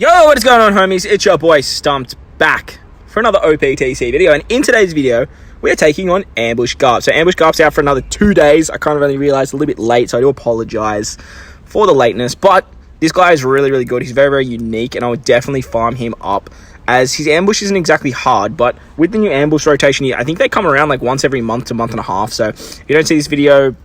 Yo, what is going on, homies? It's your boy Stumped back for another OPTC video, and in today's video we are taking on Ambush Garp. So Ambush Garp's out for another 2 days. I kind of only realized a little bit late, so I do apologize for the lateness, but this guy is really good. He's very unique, and I would definitely farm him up, as his ambush isn't exactly hard, but with the new ambush rotation here, I think they come around like once every month to month and a half. So if you don't see this video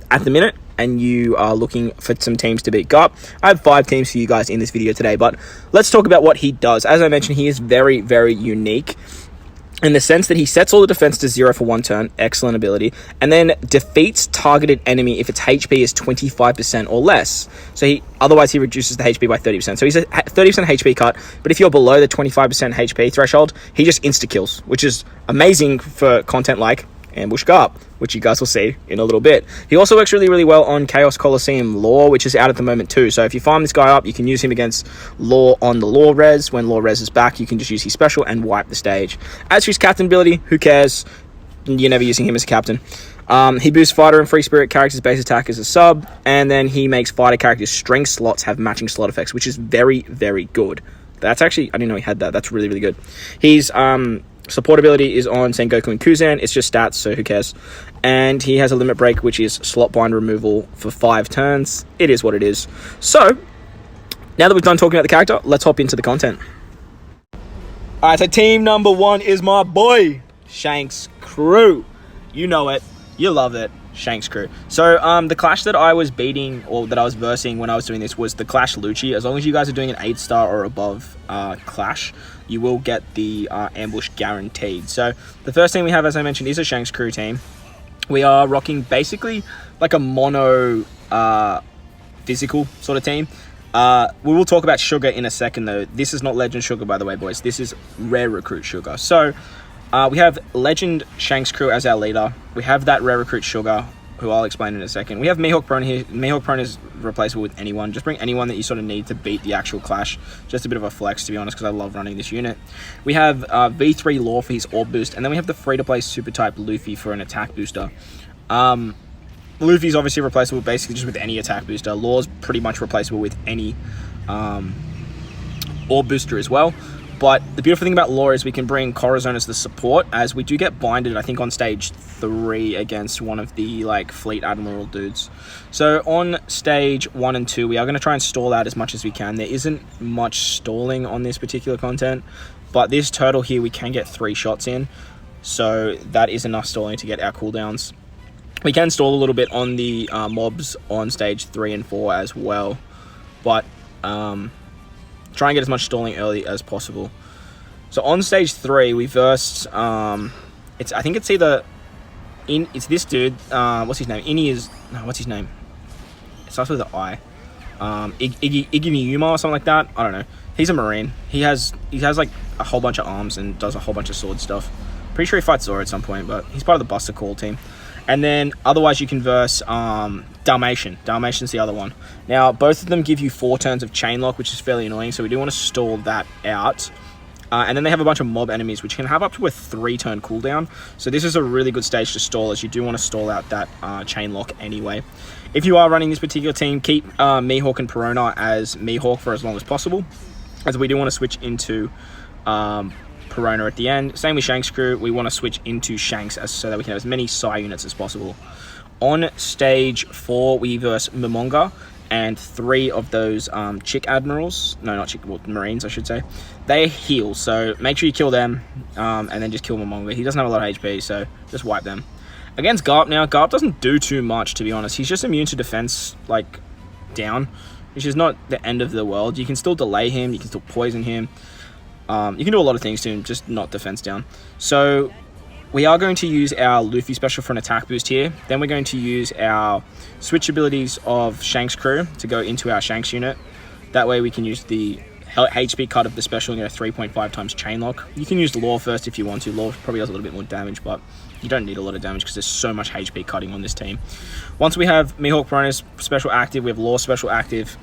at the minute and you are looking for some teams to beat Garp, I have 5 teams for you guys in this video today. But let's talk about what he does. As I mentioned, he is very unique in the sense that he sets all the defense to 0 for 1 turn, excellent ability, and then defeats targeted enemy if its HP is 25% or less. So otherwise he reduces the HP by 30%. So he's a 30% HP cut, but if you're below the 25% HP threshold, he just insta-kills, which is amazing for content like Ambush Garp, which you guys will see in a little bit. He also works really well on Chaos Coliseum Law, which is out at the moment too. So if you farm this guy up, you can use him against Law on the Law res. When Law res is back, you can just use his special and wipe the stage. As for his captain ability, who cares? You're never using him as a captain. He boosts fighter and free spirit characters' base attack as a sub, and then he makes fighter characters' strength slots have matching slot effects, which is very good. That's actually, I didn't know he had that. That's really good. He's support ability is on Sengoku and Kuzan. It's just stats, so who cares? And he has a limit break, which is slot bind removal for 5 turns. It is what it is. So, now that we've done talking about the character, let's hop into the content. Alright, so team number 1 is my boy, Shanks Crew. You know it. You love it. Shanks Crew. So, the clash that I was beating, or that I was versing when I was doing this, was the Clash Lucci. As long as you guys are doing an 8-star or above clash, you will get the ambush guaranteed. So, the first team we have, as I mentioned, is a Shanks Crew team. We are rocking basically like a mono physical sort of team. We will talk about Sugar in a second, though. This is not Legend Sugar, by the way, boys. This is Rare Recruit Sugar. So, we have Legend Shanks Crew as our leader. We have that Rare Recruit Sugar, who I'll explain in a second. We have Mihawk Prone here. Mihawk Prone is replaceable with anyone. Just bring anyone that you sort of need to beat the actual clash. Just a bit of a flex, to be honest, because I love running this unit. We have V3 Law for his Orb boost, and then we have the free-to-play Super Type Luffy for an attack booster. Luffy's obviously replaceable basically just with any attack booster. Law's pretty much replaceable with any Orb booster as well. But the beautiful thing about Law is we can bring Corazon as the support, as we do get binded, I think, on stage 3 against one of the, like, Fleet Admiral dudes. So on stage 1 and 2, we are going to try and stall out as much as we can. There isn't much stalling on this particular content, but this turtle here, we can get 3 shots in. So that is enough stalling to get our cooldowns. We can stall a little bit on the mobs on stage 3 and 4 as well, but try and get as much stalling early as possible. So on stage 3, we versed, I think it's either, it's this dude, what's his name? What's his name? It starts with an I. Iggy or something like that. I don't know. He's a Marine. He has like a whole bunch of arms and does a whole bunch of sword stuff. Pretty sure he fights Zoro at some point, but he's part of the Buster Call team. And then otherwise you can verse Dalmatian. Dalmatian's the other one. Now, both of them give you 4 turns of chain lock, which is fairly annoying, so we do want to stall that out. And then they have a bunch of mob enemies, which can have up to a 3-turn cooldown. So this is a really good stage to stall, as you do want to stall out that chain lock anyway. If you are running this particular team, keep Mihawk and Perona as Mihawk for as long as possible, as we do want to switch into Perona at the end. Same with Shanks Crew, we want to switch into Shanks so that we can have as many Psy units as possible. On stage 4, we verse Momonga and 3 of those chick admirals. No, not chick, well, Marines, I should say. They heal, so make sure you kill them and then just kill Momonga. He doesn't have a lot of HP, so just wipe them. Against Garp now, Garp doesn't do too much, to be honest. He's just immune to defense, like, down, which is not the end of the world. You can still delay him, you can still poison him. You can do a lot of things to him, just not defense down. So we are going to use our Luffy special for an attack boost here. Then we're going to use our switch abilities of Shanks Crew to go into our Shanks unit. That way we can use the HP cut of the special and get a 3.5 times chain lock. You can use Law first if you want to. Law probably does a little bit more damage, but you don't need a lot of damage because there's so much HP cutting on this team. Once we have Mihawk Perona's special active, we have Law special active,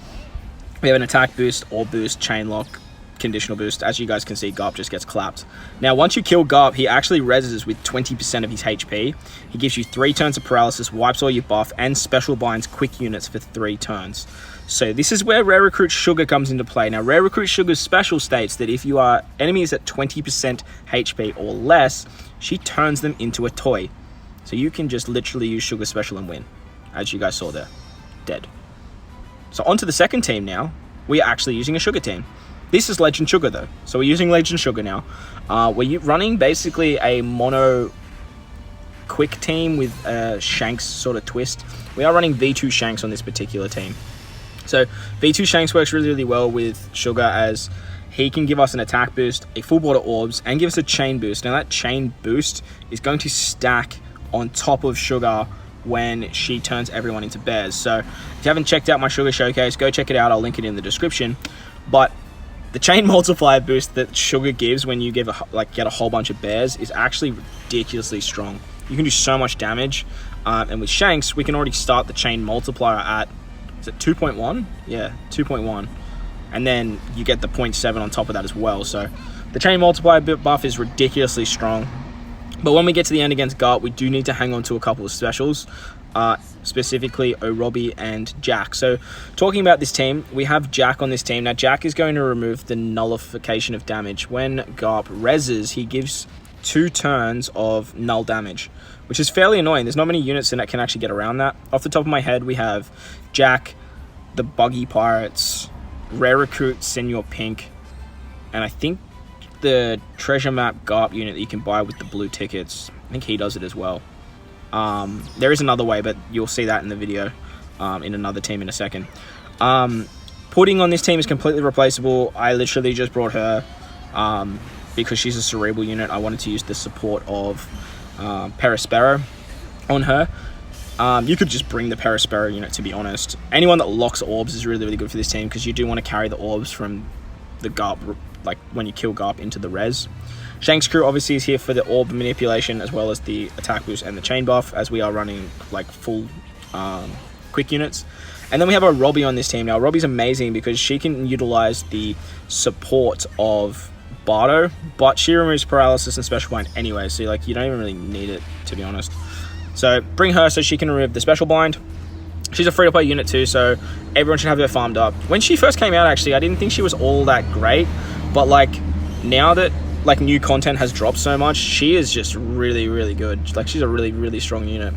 we have an attack boost, Orb boost, chain lock, conditional boost. As you guys can see, Garp just gets clapped. Now, once you kill Garp, he actually reses with 20% of his HP. He gives you 3 turns of paralysis, wipes all your buff, and special binds quick units for 3 turns. So this is where Rare Recruit Sugar comes into play. Now, Rare Recruit Sugar's special states that if you are enemies at 20% HP or less, she turns them into a toy. So you can just literally use Sugar Special and win, as you guys saw there. Dead. So on to the second team now. We are actually using a Sugar team. This is Legend Sugar though. So we're using Legend Sugar now. We're running basically a mono quick team with a Shanks sort of twist. We are running V2 Shanks on this particular team. So V2 Shanks works really, really well with Sugar, as he can give us an attack boost, a full board of orbs, and give us a chain boost. Now that chain boost is going to stack on top of Sugar when she turns everyone into bears. So if you haven't checked out my Sugar showcase, go check it out. I'll link it in the description. But the chain multiplier boost that Sugar gives when you get a whole bunch of bears is actually ridiculously strong. You can do so much damage, and with Shanks, we can already start the chain multiplier at, is it 2.1? Yeah, 2.1. And then you get the 0.7 on top of that as well. So the chain multiplier buff is ridiculously strong. But when we get to the end against Garp, we do need to hang on to a couple of specials, specifically O'Robbie and Jack. So talking about this team, we have Jack on this team. Now Jack is going to remove the nullification of damage. When Garp reses, he gives 2 turns of null damage, which is fairly annoying. There's not many units in that can actually get around that. Off the top of my head, we have Jack, the Buggy Pirates, Rare Recruit, Senor Pink, and I think the treasure map Garp unit that you can buy with the blue tickets. I think he does it as well. There is another way, but you'll see that in the video in another team in a second. Pudding on this team is completely replaceable. I literally just brought her because she's a cerebral unit. I wanted to use the support of Perispero on her. You could just bring the Perispero unit, to be honest. Anyone that locks orbs is really, really good for this team, because you do want to carry the orbs from the Garp, like when you kill Garp, into the res. Shanks Crew obviously is here for the orb manipulation as well as the attack boost and the chain buff, as we are running like full quick units. And then we have a Robbie on this team. Now Robbie's amazing because she can utilize the support of Bardo, but she removes paralysis and special bind anyway, so like you don't even really need it, to be honest. So bring her so she can remove the special bind. She's a free-to-play unit too, so everyone should have her farmed up. When she first came out, actually, I didn't think she was all that great, but like now that like new content has dropped so much, she is just really, really good. Like she's a really, really strong unit.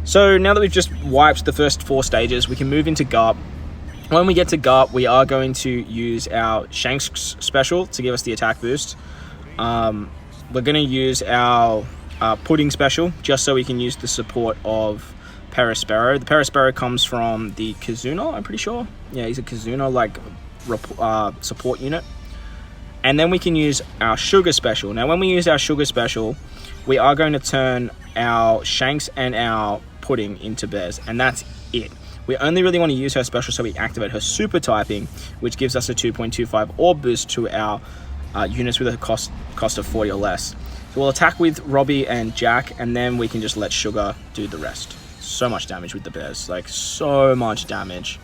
So now that we've just wiped the first 4 stages, we can move into Garp. When we get to Garp, we are going to use our Shanks special to give us the attack boost. We're going to use our Pudding special just so we can use the support of Perispero. The Perispero comes from the Kazuna, I'm pretty sure. Yeah, he's a Kazuna like support unit. And then we can use our Sugar special. Now when we use our Sugar special, we are going to turn our Shanks and our Pudding into bears, and that's it. We only really want to use her special so we activate her super typing, which gives us a 2.25 orb boost to our units with a cost of 40 or less. So we'll attack with Robbie and Jack, and then we can just let Sugar do the rest. So much damage with the bears, like so much damage.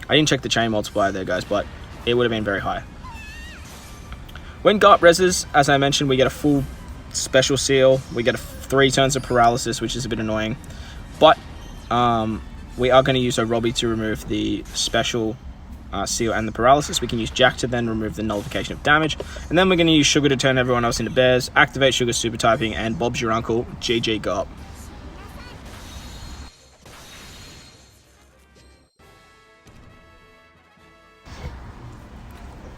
I didn't check the chain multiplier there, guys, but it would have been very high. When Garp reses, as I mentioned, we get a full special seal. We get 3 turns of paralysis, which is a bit annoying. But we are going to use a Robbie to remove the special seal and the paralysis. We can use Jack to then remove the nullification of damage. And then we're going to use Sugar to turn everyone else into bears, activate Sugar's super typing, and Bob's your uncle. GG Garp.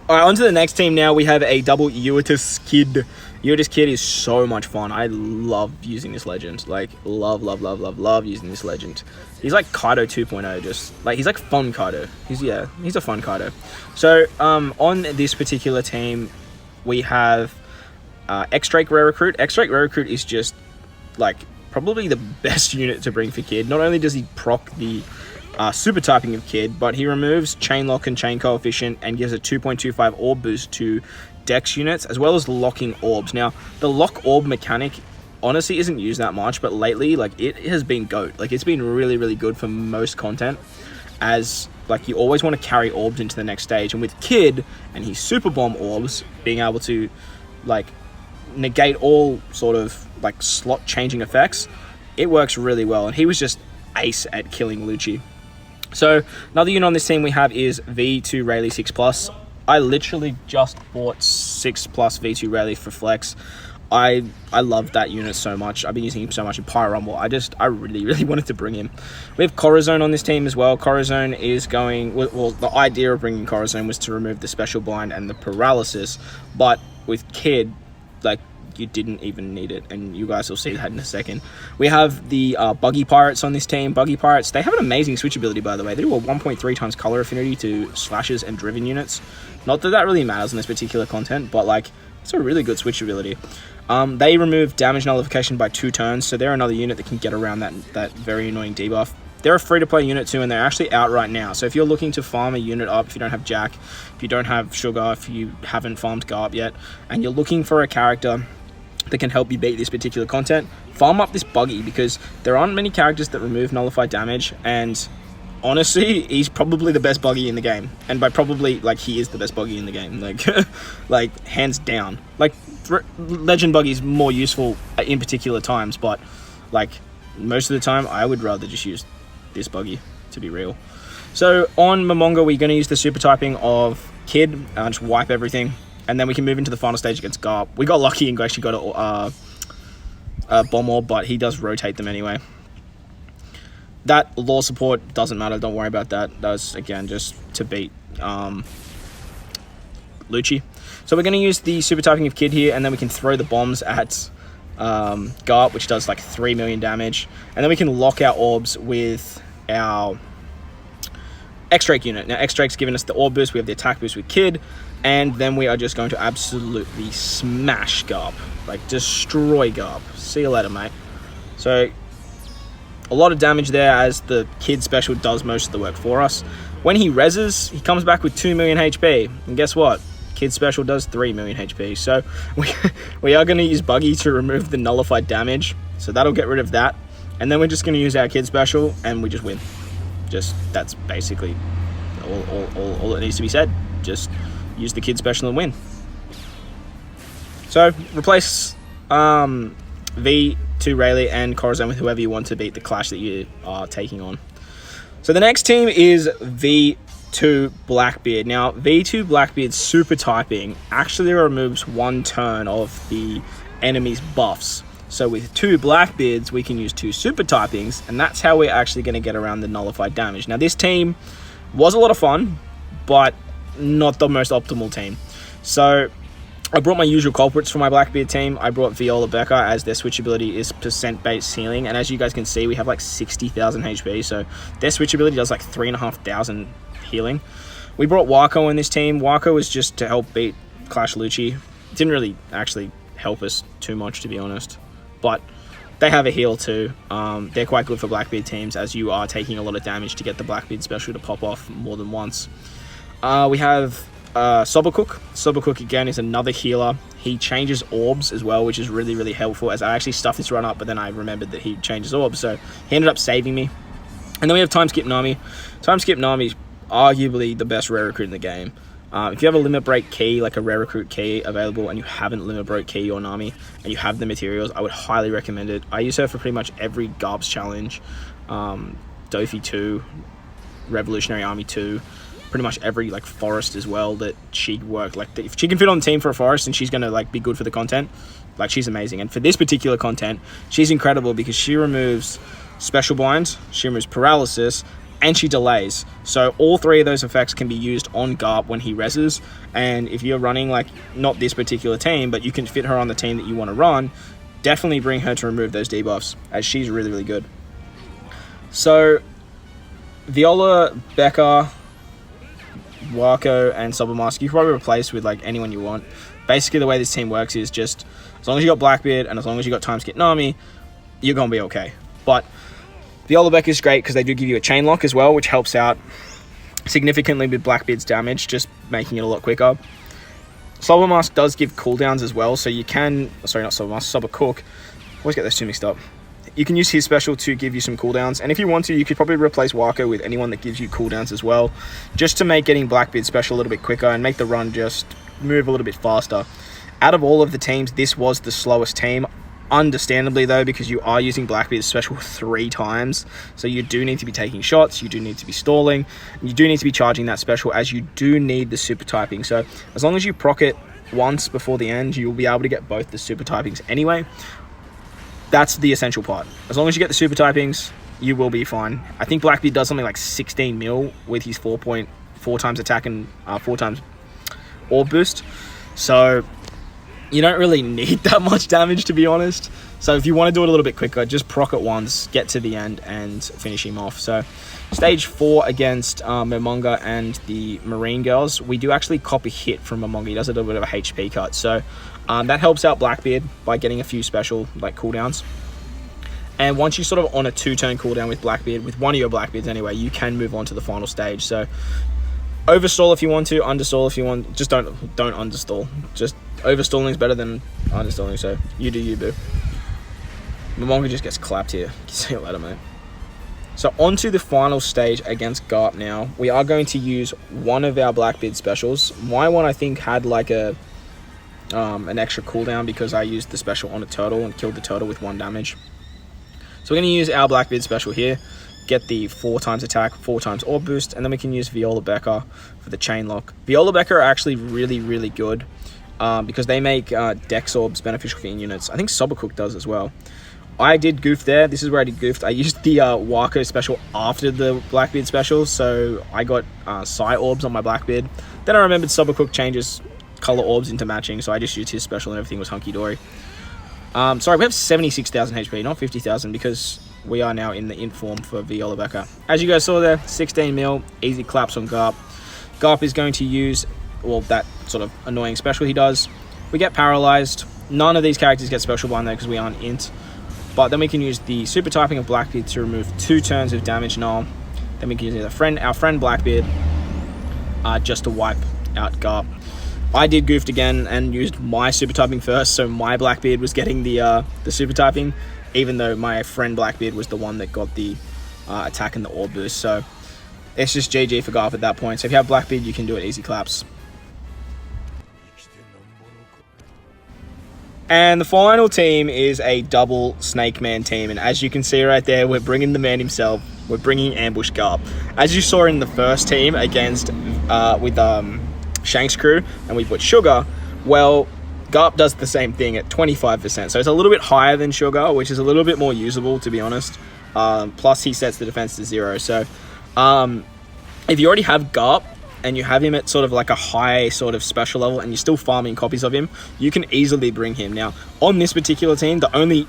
Alright, on to the next team now. We have a double Utis Kid. Utis Kid is so much fun. I love using this legend. Like, love using this legend. He's like Kaido 2.0, just like, he's like fun Kaido. He's a fun Kaido. So, on this particular team, we have X-Drake Rare Recruit. X-Drake Rare Recruit is just like probably the best unit to bring for Kid. Not only does he proc the super typing of Kid, but he removes chain lock and chain coefficient and gives a 2.25 orb boost to Dex units, as well as locking orbs. Now, the lock orb mechanic honestly isn't used that much, but lately, like, it has been GOAT. Like, it's been really, really good for most content, as like you always want to carry orbs into the next stage, and with Kid and his super bomb orbs being able to like negate all sort of like slot changing effects, it works really well, and he was just ace at killing Lucci. So another unit on this team we have is V2 Rayleigh 6+. I literally just bought 6+ V2 Rayleigh for flex. I love that unit so much. I've been using him so much in Pyro Rumble. I really wanted to bring him. We have Corazon on this team as well. Corazon is going... Well, the idea of bringing Corazon was to remove the special blind and the paralysis. But with Kid, like, you didn't even need it. And you guys will see that in a second. We have the Buggy Pirates on this team. Buggy Pirates, they have an amazing switch ability, by the way. They do a 1.3 times color affinity to slashes and driven units. Not that that really matters in this particular content, but, like, it's a really good switch ability. They remove damage nullification by 2 turns, so they're another unit that can get around that very annoying debuff. They're a free-to-play unit too, and they're actually out right now. So if you're looking to farm a unit up, if you don't have Jack, if you don't have Sugar, if you haven't farmed Garp yet, and you're looking for a character that can help you beat this particular content, farm up this Buggy, because there aren't many characters that remove nullified damage, and honestly, he's probably the best Buggy in the game. And by probably, like, he is the best Buggy in the game. Like, like hands down. Like, Legend Buggy is more useful in particular times, but, like, most of the time, I would rather just use this Buggy, to be real. So, on Momonga, we're going to use the super typing of Kid, just wipe everything, and then we can move into the final stage against Garp. We got lucky and actually got a Bomb Orb, but he does rotate them anyway. That law support doesn't matter, don't worry about that. That was, again, just to beat Lucci. So we're going to use the super typing of Kid here, and then we can throw the bombs at Garp, which does like 3 million damage. And then we can lock our orbs with our X-Drake unit. Now, X-Drake's giving us the orb boost, we have the attack boost with Kid, and then we are just going to absolutely smash Garp. Like, destroy Garp. See you later, mate. So, a lot of damage there, as the Kid special does most of the work for us. When he reses, he comes back with 2 million HP. And guess what? Kid special does 3 million HP. So we are going to use Buggy to remove the nullified damage. So that'll get rid of that. And then we're just going to use our Kid special and we just win. That's basically all that needs to be said. Just use the Kid special and win. So replace V2 Rayleigh and Corazon with whoever you want to beat the clash that you are taking on. So the next team is V2 BlackBeard. Now, V2 BlackBeard super typing actually removes 1 turn of the enemy's buffs. So with 2 BlackBeards, we can use 2 super typings, and that's how we're actually going to get around the nullified damage. Now, this team was a lot of fun, but not the most optimal team. So I brought my usual culprits for my BlackBeard team. I brought Viola Becca, as their switch ability is % healing, and as you guys can see, we have like 60,000 HP, so their switch ability does like 3,500 healing. We brought Wako in this team. Wako was just to help beat Clash Lucci. Didn't really actually help us too much, to be honest, but they have a heal too. They're quite good for BlackBeard teams, as you are taking a lot of damage to get the BlackBeard special to pop off more than once. We have Sobercook. Sobercook again is another healer. He changes orbs as well, which is really helpful, as I actually stuffed this run up, but then I remembered that he changes orbs, so he ended up saving me. And then we have Time Skip Nami. Time Skip Nami is arguably the best rare recruit in the game. If you have a limit break key, like a rare recruit key available, and you haven't limit break key your Nami, and you have the materials, I would highly recommend it. I use her for pretty much every Garps challenge, Dofi 2, Revolutionary Army 2, pretty much every like forest as well that she worked. Like, if she can fit on the team for a forest, and she's gonna like be good for the content, like, she's amazing. And for this particular content, she's incredible because she removes special blind, she removes paralysis, and she delays. So all 3 of those effects can be used on Garp when he reses. And if you're running like not this particular team, but you can fit her on the team that you want to run, definitely bring her to remove those debuffs, as she's really good. So Viola, Becca, Wako, and Sobermask, you can probably replace with like anyone you want. Basically, the way this team works is just as long as you got BlackBeard and as long as you got Time Skip Nami, you're gonna be okay. But Viola Becca is great because they do give you a chain lock as well, which helps out significantly with BlackBeard's damage, just making it a lot quicker. Sobermask does give cooldowns as well, so you can... Sorry, not Sobermask, Sobercook. Always get those two mixed up. You can use his special to give you some cooldowns, and if you want to, you could probably replace Wako with anyone that gives you cooldowns as well, just to make getting BlackBeard special a little bit quicker and make the run just move a little bit faster. Out of all of the teams, this was the slowest team, understandably though, because you are using BlackBeard special 3 times, so you do need to be taking shots, you do need to be stalling, and you do need to be charging that special, as you do need the super typing. So as long as you proc it once before the end, you'll be able to get both the super typings anyway. That's the essential part. As long as you get the super typings, you will be fine. I think BlackBeard does something like 16 mil with his 4.4 times attack and 4 times orb boost. So you don't really need that much damage, to be honest. So if you want to do it a little bit quicker, just proc it once, get to the end, and finish him off. So stage 4 against Momonga and the Marine Girls, we do actually copy hit from Momonga. He does a little bit of a HP cut. So that helps out BlackBeard by getting a few special like cooldowns. And once you're sort of on a 2-turn cooldown with BlackBeard, with one of your BlackBeards anyway, you can move on to the final stage. So overstall if you want to, understall if you want. Just don't understall. Just overstalling is better than understalling, so you do you, boo. Momonga just gets clapped here. See you later, mate. So on to the final stage against Garp now. We are going to use one of our BlackBeard specials. My one, I think, had like a an extra cooldown because I used the special on a turtle and killed the turtle with 1 damage. So we're going to use our BlackBeard special here, get the 4 times attack, 4 times orb boost, and then we can use Viola Becker for the chain lock. Viola Becker are actually really good because they make Dex orbs beneficial for in-units. I think Sobercook does as well. I did goof there. This is where I did goofed. I used the Wako special after the BlackBeard special, so I got Psy orbs on my BlackBeard. Then I remembered Sobercook changes color orbs into matching, so I just used his special and everything was hunky-dory. Sorry, we have 76,000 HP, not 50,000, because we are now in the inform for Viola Becker. As you guys saw there, 16 mil, easy claps on Garp. Garp is going to use, well, that sort of annoying special he does. We get paralyzed. None of these characters get special blind though because we aren't int. But then we can use the super typing of BlackBeard to remove 2 turns of damage null. Then we can use our friend BlackBeard just to wipe out Garp. I did goofed again and used my super typing first, so my BlackBeard was getting the super typing, even though my friend BlackBeard was the one that got the attack and the orb boost. So it's just GG for Garp at that point. So if you have BlackBeard, you can do it easy claps. And the final team is a double SnakeMan team, and as you can see right there, we're bringing the man himself. We're bringing Ambush Garp. As you saw in the first team against with Shanks Crew, and we put Sugar, well, Garp does the same thing at 25%, so it's a little bit higher than Sugar, which is a little bit more usable, to be honest. Plus he sets the defense to 0, so if you already have Garp and you have him at sort of like a high sort of special level and you're still farming copies of him, you can easily bring him. Now on this particular team, the only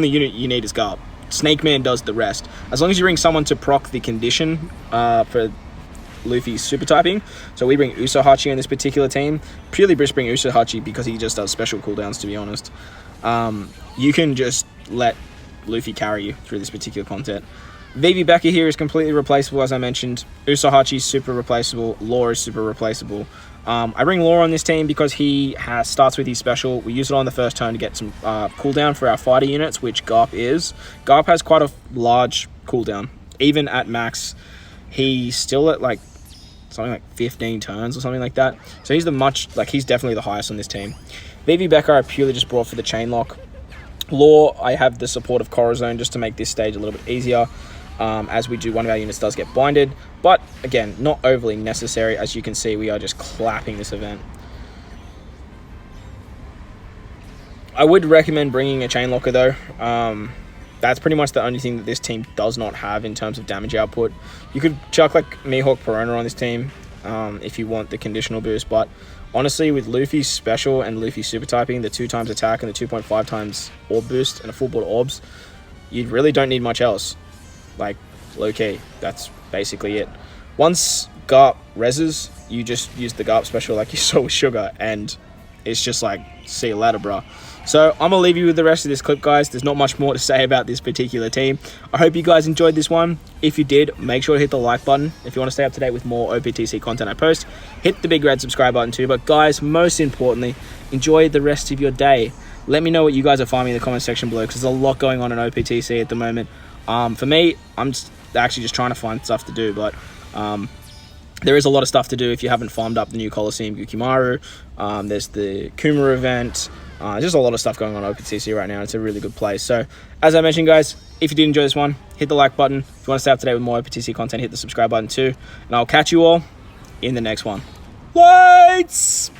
unit you need is Garp. SnakeMan does the rest, as long as you bring someone to proc the condition for Luffy's super typing. So we bring Usohachi in this particular team. Purely just bring Usohachi because he just does special cooldowns, to be honest. You can just let Luffy carry you through this particular content. Vivi Becker here is completely replaceable, as I mentioned. Usohachi's super replaceable. Law is super replaceable. I bring Law on this team because he starts with his special. We use it on the first turn to get some cooldown for our fighter units, which Garp is. Garp has quite a large cooldown. Even at max, he's still at like something like 15 turns or something like that. So he's he's definitely the highest on this team. Vivi Becker I purely just brought for the chain lock. Law, I have the support of Corazon just to make this stage a little bit easier. As we do, one of our units does get binded, but again, not overly necessary. As you can see, we are just clapping this event. I would recommend bringing a chain locker though. That's pretty much the only thing that this team does not have in terms of damage output. You could chuck like Mihawk Perona on this team if you want the conditional boost, but honestly, with Luffy's special and Luffy's super typing, the 2 times attack and the 2.5 times orb boost and a full board orbs, you really don't need much else. Like, low-key, that's basically it. Once Garp reses, you just use the Garp special like you saw with Sugar, and it's just like, see you later, bro. So I'm going to leave you with the rest of this clip, guys. There's not much more to say about this particular team. I hope you guys enjoyed this one. If you did, make sure to hit the like button. If you want to stay up to date with more OPTC content I post, hit the big red subscribe button too. But guys, most importantly, enjoy the rest of your day. Let me know what you guys are finding in the comment section below, because there's a lot going on in OPTC at the moment. For me, I'm actually just trying to find stuff to do, but there is a lot of stuff to do if you haven't farmed up the new Coliseum Gukimaru. There's the Kuma event. There's just a lot of stuff going on OpenCC right now. It's a really good place. So, as I mentioned, guys, if you did enjoy this one, hit the like button. If you want to stay up to date with more OpenCC content, hit the subscribe button too. And I'll catch you all in the next one. Lights!